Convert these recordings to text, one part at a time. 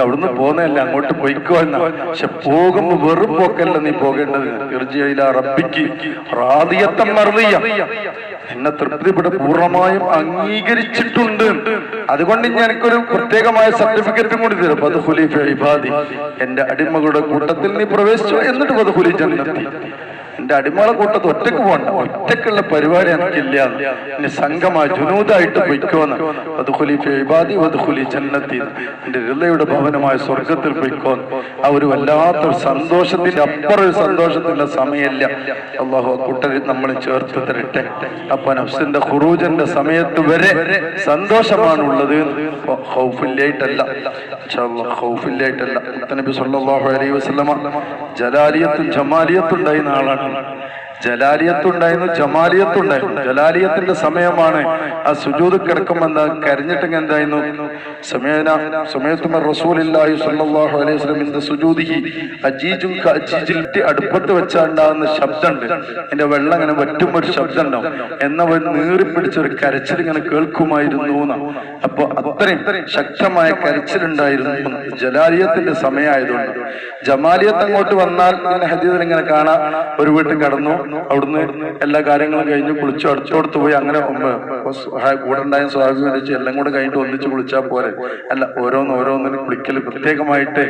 അവിടുന്ന് പോന്നല്ല അങ്ങോട്ട് പൊയ്ക്കോ എന്ന. പക്ഷെ പോകുമ്പോ വെറും പോക്കല്ല നീ പോകേണ്ടത്. എന്നെ തൃപ്തിപ്പെട്ട് പൂർണ്ണമായും അംഗീകരിച്ചിട്ടുണ്ട്. അതുകൊണ്ട് എനിക്കൊരു പ്രത്യേകമായ സർട്ടിഫിക്കറ്റും കൂടി തരും. വദ്ഖുലി ഫീ ഇബാദി, എന്റെ അടിമകളുടെ കൂട്ടത്തിൽ നീ പ്രവേശിച്ചു. എന്നിട്ട് വദ്ഖുലി ജന്നത്തി, എന്റെ അടിമകളെ കൂട്ടത്ത് ഒറ്റക്ക് പോകണ്ട, ഒറ്റക്കുള്ള പരിപാടി എനിക്കില്ല. ഇനി സംഘമായി ജുനൂദായിട്ട് പൊയ്ക്കോന്ന്. വദ്ഖുലി ഫീ ഇബാദി വദ്ഖുലി ജന്നത്തി, എന്റെ ഹൃദയയുടെ ഭവനമായ സ്വർഗത്തിൽ പൊയ്ക്കോന്ന്. ആ ഒരു വല്ലാത്തൊരു സന്തോഷത്തിന്റെ അപ്പുറം ഒരു സന്തോഷത്തിന്റെ സമയമില്ല. അല്ലാഹു കൂട്ടരിൽ നമ്മൾ ചേർത്ത് തരട്ടെ. അപ്പൊ നഫ്സിന്റെ ഖുറൂജിന്റെ സമയത്ത് വരെ സന്തോഷമാണുള്ളത്, ഖൗഫില്ലായിട്ടല്ല. ഇൻഷാഅല്ലാഹ് ഖൗഫില്ലായിട്ടല്ല. നബി സല്ലല്ലാഹു അലൈഹി വസല്ലമ ജലാലിയത്തും ജമാലിയത്തും ഉണ്ടായിരുന്ന ആളാണ്. ജലാലിയത്തുണ്ടായിരുന്നു, ജമാലിയത്തുണ്ടായിരുന്നു. ജലാലിയത്തിന്റെ സമയമാണ്. ആ സുജൂദ് കിടക്കുമെന്ന് കരഞ്ഞിട്ടെങ്കിൽ എന്തായിരുന്നു? റസൂലുള്ളാഹി സ്വല്ലല്ലാഹു അലൈഹി വസല്ലം ഇൻദ സുജൂദിഹി അജീജുൻ കഅജീജിൽ, അടുപ്പത്ത് വെച്ചാണ്ടാകുന്ന ശബ്ദമുണ്ട്. അതിന്റെ വെള്ളം ഇങ്ങനെ വറ്റുമ്പോ ഒരു ശബ്ദം ഉണ്ടാവും. എന്നവൻ നീറിപ്പിടിച്ചൊരു കരച്ചിൽ ഇങ്ങനെ കേൾക്കുമായിരുന്നു. അപ്പൊ അത്രയും ശക്തമായ കരച്ചിലുണ്ടായിരുന്നു ജലാലിയത്തിന്റെ സമയമായതുകൊണ്ട്. ജമാലിയത്ത് അങ്ങോട്ട് വന്നാൽ ഇങ്ങനെ ഹദീസിൽ ഇങ്ങനെ കാണാം, ഒരു വീട്ടിൽ കടന്നു, അവിടുന്ന് എല്ലാ കാര്യങ്ങളും കഴിഞ്ഞ് കുളിച്ചു അടുത്തോടത്ത് പോയി. അങ്ങനെ കൂടെ ഉണ്ടായ സ്വാഭാവികം വെച്ച് എല്ലാം കൂടെ കഴിഞ്ഞിട്ട് ഒന്നിച്ച് കുളിച്ചാൽ പോരെ. അല്ല, ഓരോന്നിനും കുളിക്കൽ പ്രത്യേകമായിട്ട്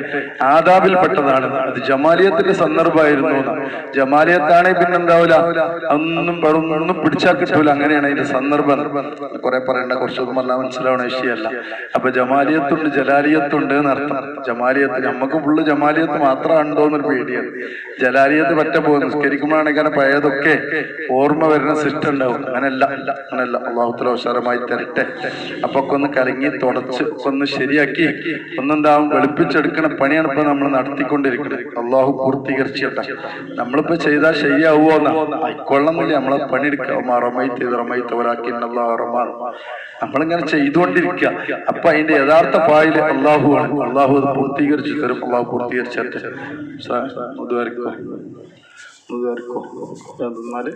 ആദാബിൽപ്പെട്ടതാണ്. അത് ജമാലിയത്തിന്റെ സന്ദർഭമായിരുന്നു. ജമാലിയത്താണെങ്കിൽ പിന്നെന്താവില്ല, ഒന്നും പിടിച്ചാൽ കിട്ടൂല. അങ്ങനെയാണ് അതിന്റെ സന്ദർഭം. കുറെ പറയേണ്ട, കുറച്ചൊന്നും വന്നാൽ മനസ്സിലാവണ വിഷയമല്ല. അപ്പൊ ജമാലിയത്തുണ്ട് ജലാലിയത്തുണ്ട് എന്നർത്ഥം. ജമാലിയത്ത് നമുക്ക് ഫുള്ള് ജമാലിയത്ത് മാത്രം ഉണ്ടോ എന്നൊരു പേടിയാണ്. ജലാലിയത്ത് പറ്റ പോകും. നിസ്കരിക്കുമ്പോഴാണെങ്കിൽ പഴയതൊക്കെ ഓർമ്മ വരുന്ന സിസ്റ്റം ഉണ്ടാവും. അങ്ങനെയല്ല. അല്ലാഹു തആല ഉശാറമായി തരട്ടെ. അപ്പൊ ഒന്ന് കലങ്ങി തുടച്ച് ഒന്ന് ശരിയാക്കി ഒന്നെന്താവും വെളുപ്പിച്ചെടുക്കണ പണിയാണ് ഇപ്പൊ നമ്മൾ നടത്തിക്കൊണ്ടിരിക്കുന്നത്. അള്ളാഹു പൂർത്തീകരിച്ചിട്ടെ. നമ്മളിപ്പോ ചെയ്താൽ ശരിയാവുമോ എന്നാ ആയിക്കൊള്ളുന്നില്ല. നമ്മളെ പണിയെടുക്കുക. നമ്മളിങ്ങനെ ചെയ്തുകൊണ്ടിരിക്കുക. അപ്പൊ അതിന്റെ യഥാർത്ഥ പായില് അള്ളാഹു ആണ്. അള്ളാഹു അത് പൂർത്തീകരിച്ചു തരും. അള്ളാഹു പൂർത്തീകരിച്ചിട്ട് എന്നാൽ